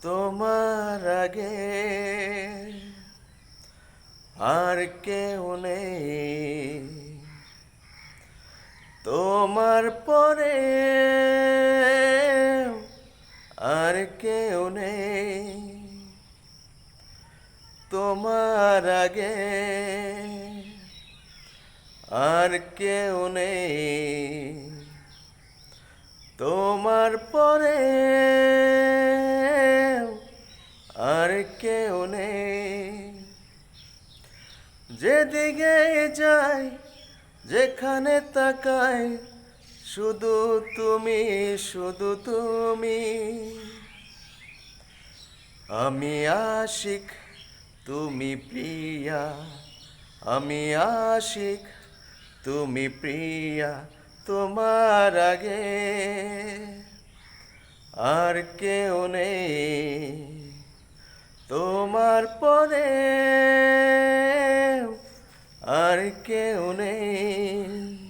তোমার আগে আর কেউ নেই, তোমার পরে আর কেউ নেই। তোমার আগে আর কেউ নেই, তোমার পরে আর কেউ নেই। যেদিকে যাই, যেখানে তাকাই, শুধু তুমি, শুধু তুমি। আমি আশিক, তুমি প্রিয়া। আমি আশিক, তুমি প্রিয়া। তোমার আগে আর কেউ নেই, তোমার পরে আর কেউ নেই।